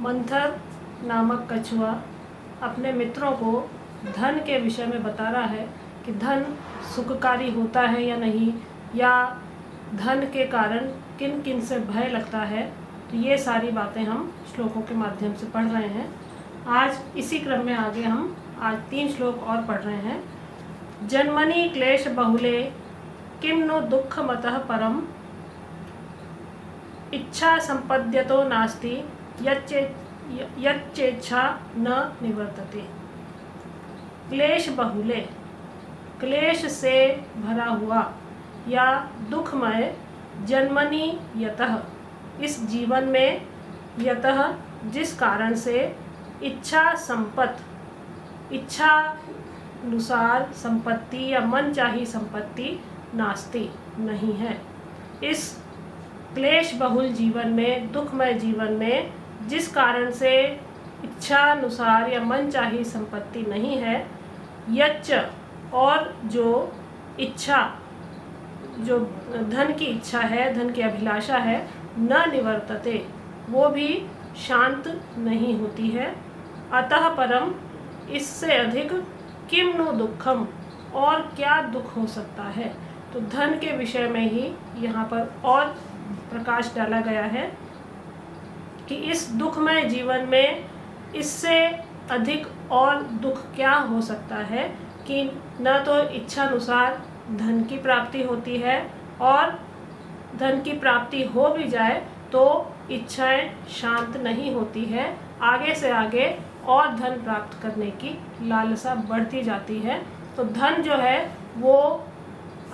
मंथर नामक कछुआ अपने मित्रों को धन के विषय में बता रहा है कि धन सुखकारी होता है या नहीं, या धन के कारण किन किन से भय लगता है। तो ये सारी बातें हम श्लोकों के माध्यम से पढ़ रहे हैं। आज इसी क्रम में आगे हम आज 3 श्लोक और पढ़ रहे हैं। जन्मनि क्लेश बहुले किम नो दुख मतः परम, इच्छा संपद्यतो नास्ति यच्चेच्छा न निवर्तते। क्लेश बहुले, क्लेश से भरा हुआ या दुखमय, जन्मनि यतः, इस जीवन में, यतः जिस कारण से, इच्छा संपत्ति, इच्छा अनुसार संपत्ति या मन चाही संपत्ति, नास्ति नहीं है। इस क्लेश बहुल जीवन में, दुखमय जीवन में जिस कारण से इच्छा अनुसार या मन चाही संपत्ति नहीं है, यच्च, और जो इच्छा, जो धन की इच्छा है, धन की अभिलाषा है, न निवर्तते, वो भी शांत नहीं होती है। अतः परम, इससे अधिक, किम नो दुखम, और क्या दुख हो सकता है। तो धन के विषय में ही यहाँ पर और प्रकाश डाला गया है कि इस दुखमय जीवन में इससे अधिक और दुख क्या हो सकता है कि न तो इच्छा अनुसार धन की प्राप्ति होती है, और धन की प्राप्ति हो भी जाए तो इच्छाएं शांत नहीं होती है, आगे से आगे और धन प्राप्त करने की लालसा बढ़ती जाती है। तो धन जो है वो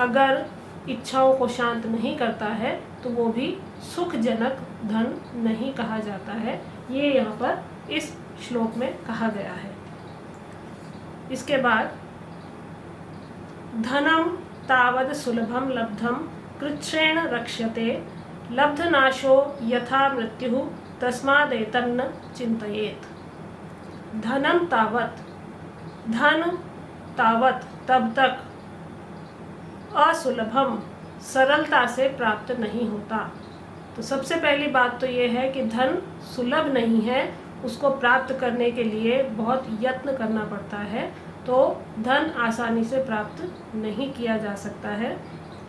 अगर इच्छाओं को शांत नहीं करता है तो वो भी सुखजनक धन नहीं कहा जाता है। ये यहाँ पर इस श्लोक में कहा गया है। इसके बाद धनम तावद सुलभम लब्धम कृच्छ्रेण रक्ष्यते, लब्धनाशो यथा मृत्यु तस्मादेतन्न चिंतयेत्। धनम तावत, धन तावत तब तक, असुलभम, सरलता से प्राप्त नहीं होता। तो सबसे पहली बात तो ये है कि धन सुलभ नहीं है, उसको प्राप्त करने के लिए बहुत यत्न करना पड़ता है। तो धन आसानी से प्राप्त नहीं किया जा सकता है।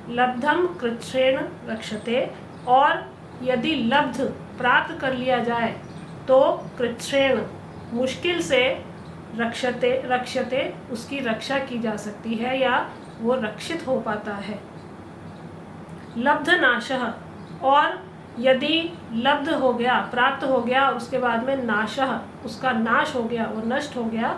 लब्धम कृच्छ्रेण रक्षते, और यदि लब्ध प्राप्त कर लिया जाए तो कृच्छ्रेण, मुश्किल से, रक्षते उसकी रक्षा की जा सकती है या वो रक्षित हो पाता है। लब्ध नाशः, और यदि लब्ध हो गया, प्राप्त हो गया और उसके बाद में नाशः, उसका नाश हो गया, वो नष्ट हो गया,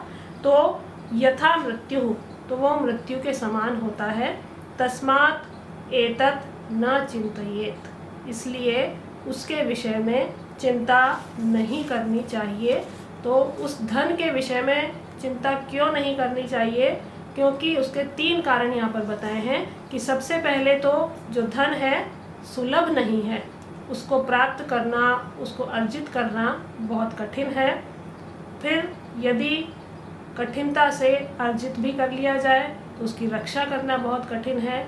तो यथा मृत्यु, तो वो मृत्यु के समान होता है। तस्मात् एतत् न चिंतयेत्, इसलिए उसके विषय में चिंता नहीं करनी चाहिए। तो उस धन के विषय में चिंता क्यों नहीं करनी चाहिए? क्योंकि उसके 3 कारण यहाँ पर बताए हैं कि सबसे पहले तो जो धन है सुलभ नहीं है, उसको प्राप्त करना, उसको अर्जित करना बहुत कठिन है। फिर यदि कठिनता से अर्जित भी कर लिया जाए तो उसकी रक्षा करना बहुत कठिन है,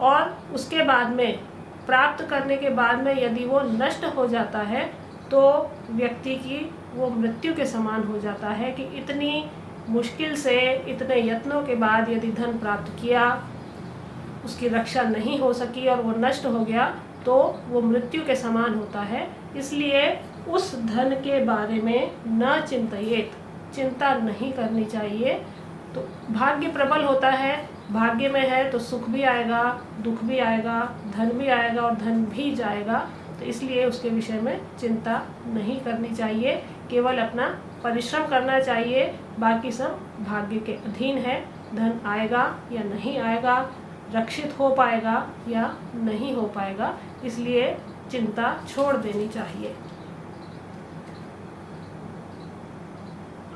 और उसके बाद में, प्राप्त करने के बाद में यदि वो नष्ट हो जाता है तो व्यक्ति की वो मृत्यु के समान हो जाता है कि इतनी मुश्किल से, इतने यत्नों के बाद यदि धन प्राप्त किया, उसकी रक्षा नहीं हो सकी और वो नष्ट हो गया, तो वो मृत्यु के समान होता है। इसलिए उस धन के बारे में न चिंतयेत, चिंता नहीं करनी चाहिए। तो भाग्य प्रबल होता है, भाग्य में है तो सुख भी आएगा, दुख भी आएगा, धन भी आएगा और धन भी जाएगा। तो इसलिए उसके विषय में चिंता नहीं करनी चाहिए, केवल अपना परिश्रम करना चाहिए। बाकी सब भाग्य के अधीन है, धन आएगा या नहीं आएगा, रक्षित हो पाएगा या नहीं हो पाएगा, इसलिए चिंता छोड़ देनी चाहिए।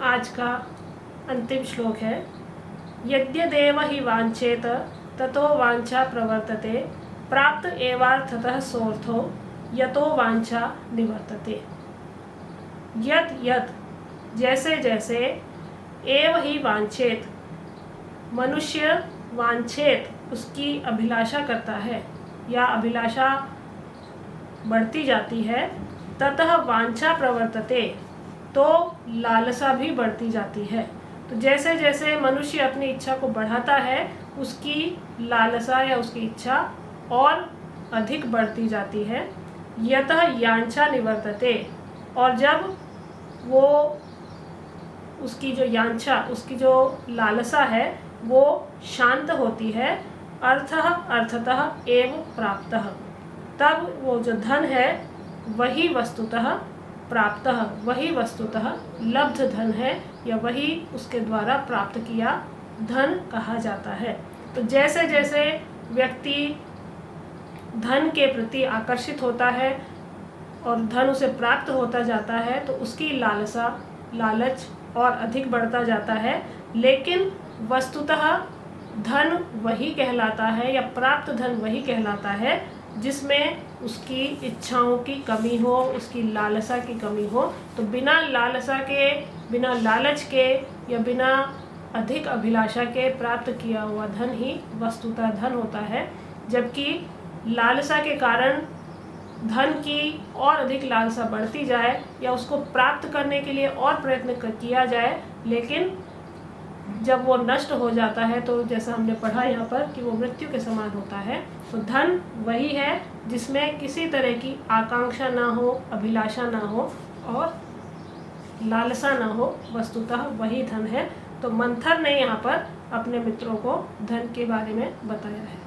आज का अंतिम श्लोक है, यद्यदेव हि वांछेत ततो वांछा प्रवर्तते, प्राप्त एवार्थतः सोर्थो यतो वांछा निवर्तते। यत् यत्, जैसे जैसे, एव ही वांछेत, मनुष्य वांछेत, उसकी अभिलाषा करता है या अभिलाषा बढ़ती जाती है, ततः वांछा प्रवर्तते, तो लालसा भी बढ़ती जाती है। तो जैसे जैसे मनुष्य अपनी इच्छा को बढ़ाता है, उसकी लालसा या उसकी इच्छा और अधिक बढ़ती जाती है। यतः यांछा निवर्तते, और जब वो उसकी जो यांछा, उसकी जो लालसा है वो शांत होती है, अर्थः अर्थतः एव प्राप्तः, तब वो जो धन है वही वस्तुतः प्राप्तः, वही वस्तुतः लब्ध धन है, या वही उसके द्वारा प्राप्त किया धन कहा जाता है। तो जैसे जैसे व्यक्ति धन के प्रति आकर्षित होता है और धन उसे प्राप्त होता जाता है, तो उसकी लालसा, लालच और अधिक बढ़ता जाता है। लेकिन वस्तुतः धन वही कहलाता है, या प्राप्त धन वही कहलाता है जिसमें उसकी इच्छाओं की कमी हो, उसकी लालसा की कमी हो। तो बिना लालसा के, बिना लालच के या बिना अधिक अभिलाषा के प्राप्त किया हुआ धन ही वस्तुतः धन होता है। जबकि लालसा के कारण धन की और अधिक लालसा बढ़ती जाए या उसको प्राप्त करने के लिए और प्रयत्न किया जाए, लेकिन जब वो नष्ट हो जाता है तो जैसा हमने पढ़ा यहाँ पर कि वो मृत्यु के समान होता है। तो धन वही है जिसमें किसी तरह की आकांक्षा ना हो, अभिलाषा ना हो और लालसा ना हो, वस्तुतः वही धन है। तो मंथर ने यहाँ पर अपने मित्रों को धन के बारे में बताया है।